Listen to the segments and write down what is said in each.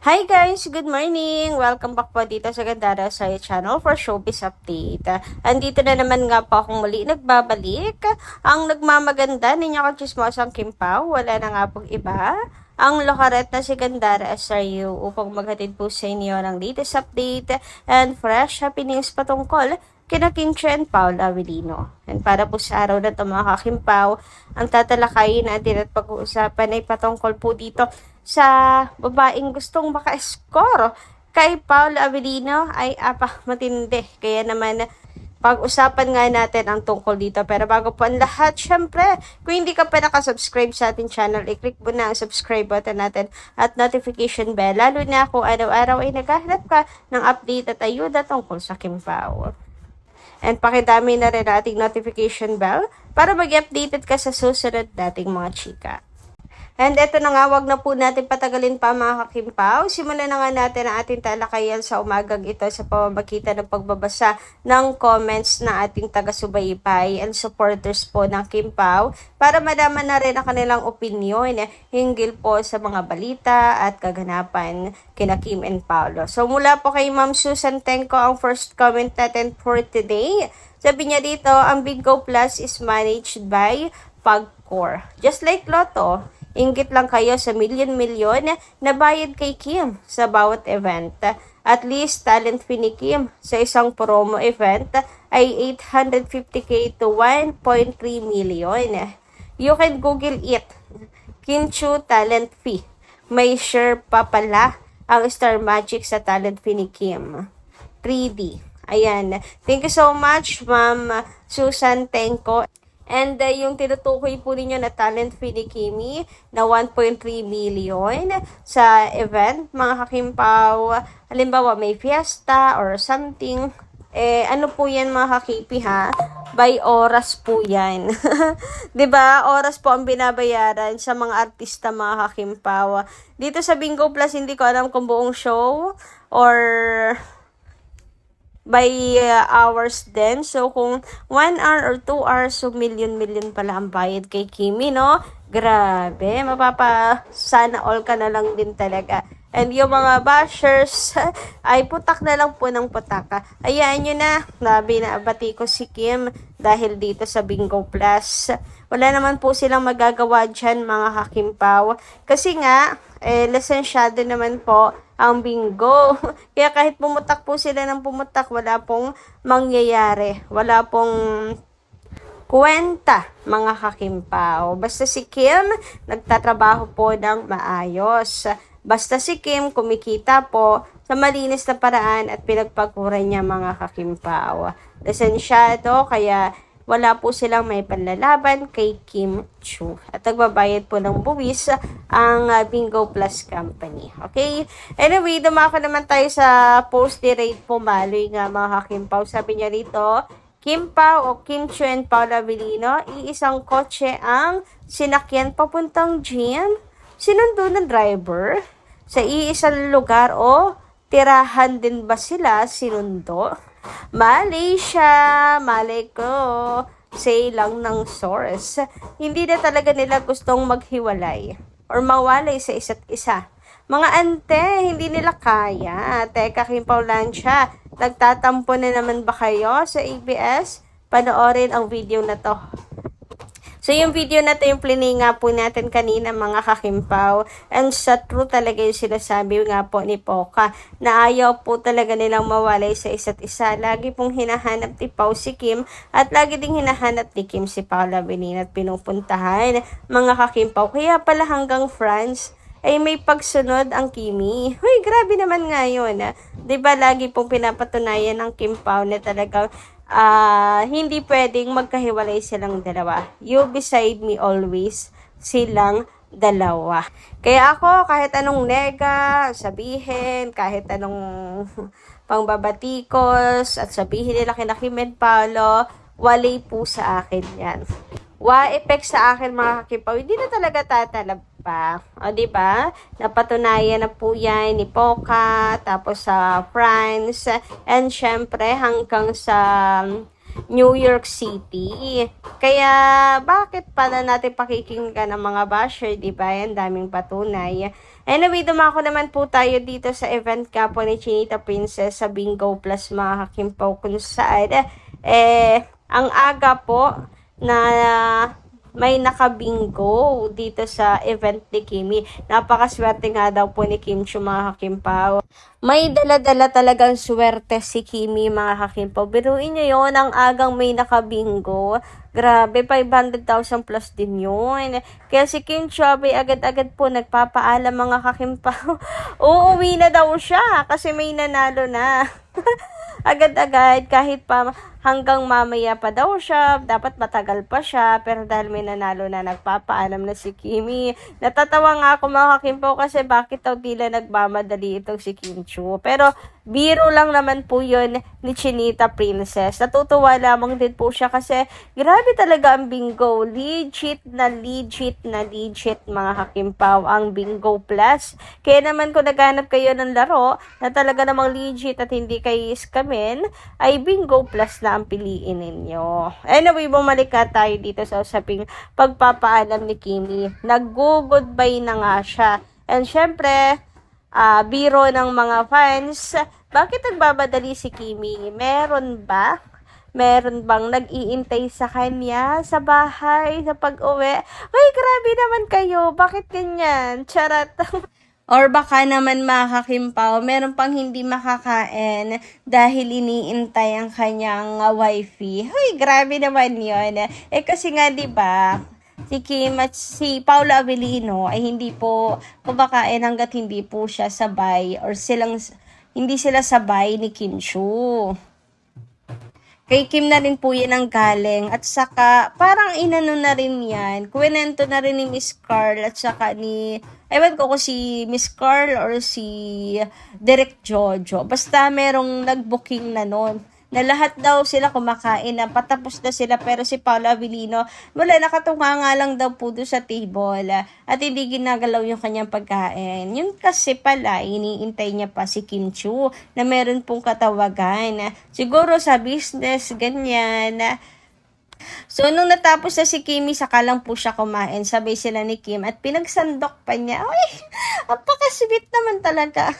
Hi guys! Good morning! Welcome back po dito sa Gandara sa channel for Showbiz Update. Andito na naman nga po akong muli nagbabalik. Ang nagmamaganda ninyo kang chismosang Kim Pao, wala na nga pong iba. Ang lokaret na si Gandara SRU upang maghatid po sa inyo ng latest update and fresh happenings patungkol kina Kim Chiu and Paul Avellino. And para po sa araw na ito mga kakimpaw, ang tatalakayin natin at pag-uusapan ay patungkol po dito sa babaeng gustong maka-score kay Paul Avellino ay matindi. Kaya naman pag-usapan nga natin ang tungkol dito. Pero bago po ang lahat, syempre, kung hindi ka pa nakasubscribe sa ating channel, i-click mo na ang subscribe button natin at notification bell. Lalo na kung araw-araw ay naghahanap ka ng update at ayuda tungkol sa Kim Pao. And pakidami na rin ating notification bell para mag-updated ka sa susunod nating mga chika. And eto na nga, wag na po natin patagalin pa mga kakimpaw. Simulan na nga natin ang ating talakayan sa umagang ito sa pamamagitan ng pagbabasa ng comments na ating taga-subaybay and supporters po ng Kimpaw para malaman na rin ang kanilang opinion hinggil po sa mga balita at kaganapan kina Kim and Paolo. So mula po kay Ma'am Susan Tenko ang first comment natin for today. Sabi niya dito, ang Bingo Plus is managed by Pagcor. Just like Lotto, inggit lang kayo sa milyon-milyon na bayad kay Kim sa bawat event. At least, talent fee ni Kim sa isang promo event ay 850k to 1.3 million. You can Google it. Kim Chiu talent fee. May share pa pala ang Star Magic sa talent fee ni Kim. 3D. Ayan. Thank you so much, Ma'am Susan Tenko. And yung tinutukoy po ninyo na talent fee ni Kimi na 1.3 million sa event, mga kakimpaw, halimbawa may fiesta or something, ano po yan mga kakipi ha? By oras po yan. 'Di ba? Oras po ang binabayaran sa mga artista mga kakimpaw. Dito sa Bingo Plus, hindi ko alam kung buong show or by hours din. So, kung 1 hour or 2 hours, so million-million pala ang bayad kay Kimi, no? Grabe, sana all ka na lang din talaga. And yung mga bashers, ay putak na lang po ng putaka. Ayaan nyo na, binabati ko si Kim dahil dito sa Bingo Plus. Wala naman po silang magagawa dyan, mga kakimpaw. Kasi nga, lisensyado naman po ang bingo. Kaya kahit pumutak po sila ng pumutak, wala pong mangyayari. Wala pong kwenta, mga kakimpaw. Basta si Kim, nagtatrabaho po ng maayos. Basta si Kim, kumikita po sa malinis na paraan at pinagpaguran niya, mga kakimpaw. Lisensyado, kaya wala po silang may panlalaban kay Kim Chiu. At nagbabayad po ng buwis ang Bingo Plus Company. Okay? Anyway, dumako naman tayo sa post ni Raid Pumaloy nga, mga kakimpaw. Sabi niya rito, Kim Pao o Kim Chiu and Paul Avellino, iisang kotse ang sinakyan papuntang gym. Sinundo ng driver sa iisang lugar o tirahan din ba sila sinundo? Malaysia, malay ko, say lang ng source. Hindi na talaga nila gustong maghiwalay or mawalay sa isa't isa. Mga ante, hindi nila kaya. Teka, Kimpaw Lancia, nagtatampo na naman ba kayo sa ABS? Panoorin ang video na to. So, yung video na ito, yung play nga po natin kanina, mga kakimpaw. And sa true talaga yung sinasabi nga po ni Poca, na ayaw po talaga nilang mawalay sa isa't isa. Lagi pong hinahanap ni Pao si Kim, at lagi ding hinahanap ni Kim si Paul Avellino at pinupuntahan, mga kakimpaw. Kaya pala hanggang France, ay may pagsunod ang Kimi. Huy, grabe naman nga yun. Diba lagi pong pinapatunayan ng Kim Pao na talagang hindi pwedeng magkahiwalay silang dalawa. You beside me always, silang dalawa. Kaya ako, kahit anong nega, sabihin, kahit anong pangbabatikos, at sabihin nila kina Kim and Paolo, walay po sa akin yan. Effect sa akin, mga kakipaw, hindi na talaga tatalab pa. O, diba? Napatunayan na po yan ni Poca, tapos sa France, and syempre hanggang sa New York City. Kaya, bakit pa na natin pakikinggan ng mga basher, di ba? Yan, daming patunay. Anyway, dumako naman po tayo dito sa event nga po ni Chinita Princess sa Bingo Plus mga kakimpaw kung saan ang aga po na may nakabingo dito sa event ni Kimi. Napakaswerte nga daw po ni Kim Chiu mga kakimpaw. May dala-dala talagang swerte si Kimi mga kakimpaw. Biruin nyo yun, ang agang may nakabingo. Grabe, 500,000 plus din yun. Kaya si Kim Chiu agad-agad po nagpapaalam mga kakimpaw. Uuwi na daw siya kasi may nanalo na. Agad-agad, kahit pa hanggang mamaya pa daw siya, dapat matagal pa siya, pero dahil may nanalo na, nagpapaalam na si Kimi. Natatawa nga ako mga kakimpaw kasi bakit daw tila nagmamadali itong si Kim Chiu. Pero biro lang naman po yun ni Chinita Princess. Natutuwa lamang din po siya kasi grabe talaga ang bingo. Legit mga kakimpaw ang Bingo Plus. Kaya naman kung naghanap kayo ng laro na talaga namang legit at hindi kayo iskamin, ay Bingo Plus na ang piliin ninyo. Anyway, bumalik ka tayo dito sa usaping pagpapaalam ni Kimi. Nag-goodbye na nga siya. And syempre, biro ng mga fans, bakit nagbamadali si Kimi? Meron ba? Meron bang nag-iintay sa kanya sa bahay, sa pag-uwi? Ay, grabe naman kayo. Bakit ganyan? Charat. Or baka naman mga kakimpaw, meron pang hindi makakain dahil iniintay ang kanyang wifey. Ay, grabe naman yun. Kasi nga 'di ba, si Kim at si Paolo Avellino ay hindi po kumakain hanggat hindi po siya sabay or hindi sila sabay ni Kim Chiu. Kay Kim na rin po yan ang galing. At saka, parang inano na rin yan. Kuwento na rin ni Miss Carl at saka ni, ewan ko kung si Miss Carl or si Direk Jojo. Basta merong nag-booking na nun. Na lahat daw sila kumakain na patapos na sila pero si Paolo Avellino wala, nakatunga nga lang daw po doon sa table at hindi ginagalaw yung kanyang pagkain. Yun kasi pala iniintay niya pa si Kim Chiu na meron pong katawagan. Siguro sa business, ganyan. So, nung natapos na si Kimi, saka lang po siya kumain. Sabay sila ni Kim at pinagsandok pa niya. Ay, apakasweet naman talaga.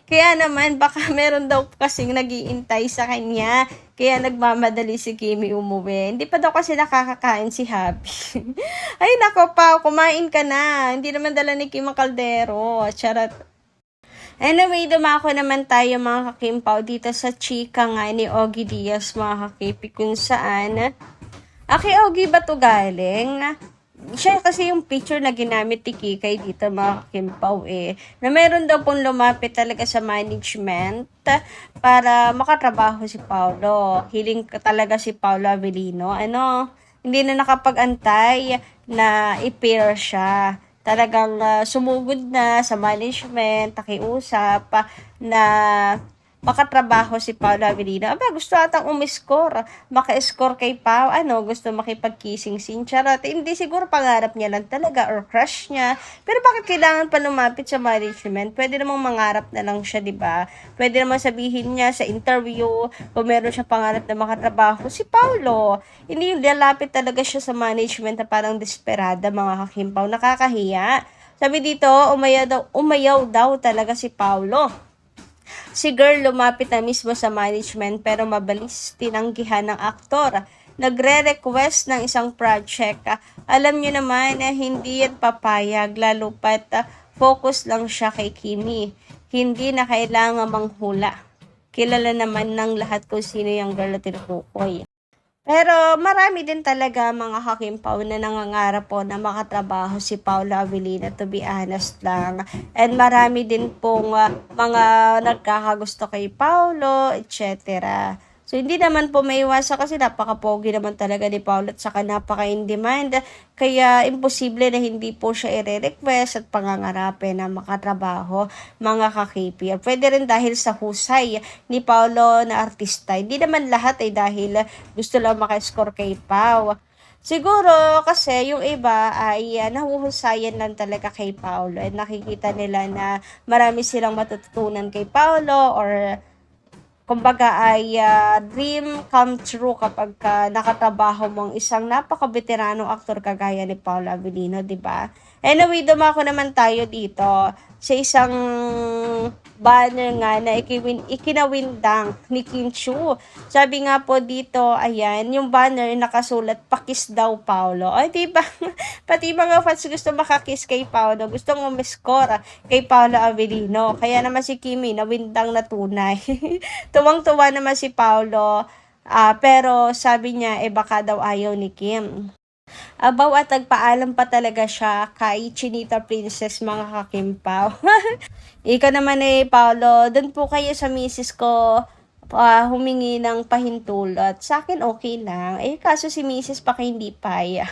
Kaya naman, baka meron daw kasing nag-iintay sa kanya. Kaya nagmamadali si Kimi umuwi. Hindi pa daw kasi nakakakain si Happy. Ay, nako pa, kumain ka na. Hindi naman dala ni Kim ang kaldero. Charot. Anyway, dumako naman tayo mga kakimpaw dito sa chika nga ni Ogie Diaz mga kakipi kung saan kay Ogie ba to galing? Siya kasi yung picture na ginamit ni Kikay dito mga kakimpaw na meron daw pong lumapit talaga sa management para makatrabaho si Paolo. Hiling talaga si Paolo Avellino. Hindi na nakapag-antay na i-pair siya. Talagang sumugod na sa management, nakiusap na makatrabaho si Paolo Avellino. Gusto atang umiscore. Maka-score kay Pao. Gusto makipag-kissing scene. Charot. Hindi siguro pangarap niya lang talaga or crush niya. Pero bakit kailangan pa lumapit sa management? Pwede namang mangarap na lang siya, diba? Pwede namang sabihin niya sa interview kung meron siya pangarap na makatrabaho si Paolo. Hindi yung lalapit talaga siya sa management na parang desperada mga kakimpaw. Nakakahiya. Sabi dito, umayaw daw talaga si Paolo. Si girl lumapit na mismo sa management pero mabalis tinanggihan ng aktor. Nagre-request ng isang project. Alam niyo naman na hindi yan papayag lalo pat focus lang siya kay Kimi. Hindi na kailangan manghula. Kilala naman ng lahat kung sino yung girl na tinutukoy. Pero marami din talaga mga kakimpaw na nangangarap po na makatrabaho si Paolo Avellino, to be honest lang. And marami din pong mga nagkakagusto kay Paolo, etc. So, hindi naman po maiwasan kasi napaka-pogi naman talaga ni Paolo at saka napaka-in-demand. Kaya, imposible na hindi po siya i-request at pangangarapin na makatrabaho mga ka-KP. Pwede rin dahil sa husay ni Paolo na artista. Hindi naman lahat ay dahil gusto lang maka-score kay Pao. Siguro kasi yung iba ay nahuhusayan lang talaga kay Paolo at nakikita nila na marami silang matututunan kay Paolo or kumbaga ay dream come true kapag nakatrabaho mong isang napaka-veteranong aktor kagaya ni Paolo Avellino, di ba? Anyway, dumako naman tayo dito sa isang banner nga na ikinawindang ni Kim Chiu. Sabi nga po dito, ayan, yung banner nakasulat, "Pakis daw Paolo." Ay, di ba? Pati mga fans gusto makakiss kay Paolo, gusto ng score kay Paolo Avellino. Kaya naman si Kimi, nawindang na tunay. Tuwang-tuwa naman si Paolo, pero sabi niya, baka daw ayaw ni Kim. Abaw at nagpaalam pa talaga siya kay Chinita Princess, mga kakimpaw. Ikaw naman Paolo, dun po kayo sa misis ko humingi ng pahintulot. Sa akin okay lang. Kaso si misis pa hindi paya.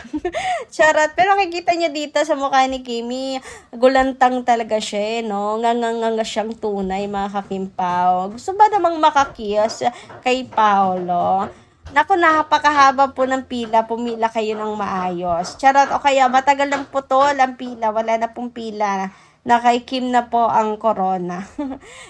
Charot. Pero nakikita niya dito sa mukha ni Kimi, gulantang talaga siya, no? Nganganga siyang tunay, mga kakimpaw. Gusto ba namang makakiyos kay Paolo? Naku, napakahaba po ng pila. Pumila kayo ng maayos. Charot. O kaya matagal ng putol ang pila. Wala na pong pila. Na kay Kim na po ang corona.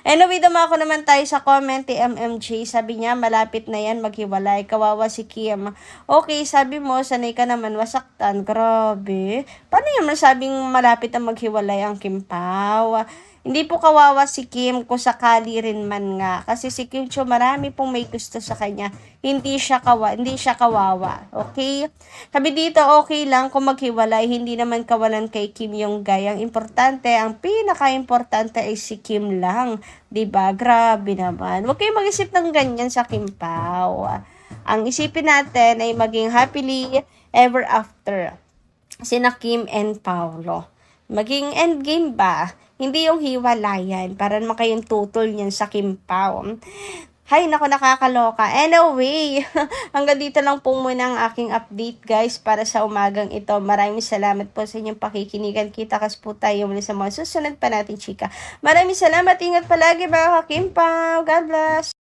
Anyway, dumako naman tayo sa comment ni MMJ. Sabi niya, malapit na yan maghiwalay. Kawawa si Kim. Okay, sabi mo, sanay ka naman wasaktan. Grabe. Paano yung masabing malapit na maghiwalay ang Kim Pao? Hindi po kawawa si Kim kung sakali rin man nga. Kasi si Kim Chiu, marami pong may gusto sa kanya. Hindi siya kawawa. Okay? Sabi dito, okay lang kung maghiwalay. Hindi naman kawalan kay Kim yung guy. Ang importante, ang pinaka-importante ay si Kim lang. 'Di ba? Grabe naman. Huwag kayong mag-isip ng ganyan sa Kim Pao. Ang isipin natin ay maging happily ever after. Sina Kim and Paolo. Maging endgame ba? Hindi yung hiwalayan. Para naman kayong tutol niyan sa Kim Pao. Hay, naku, nakakaloka. Anyway, hanggang dito lang po muna ang aking update, guys, para sa umagang ito. Maraming salamat po sa inyong pakikinigan. Kita-kas po tayo muli sa mga susunod pa natin, chika. Maraming salamat. Ingat palagi, mga Kim Pao. God bless.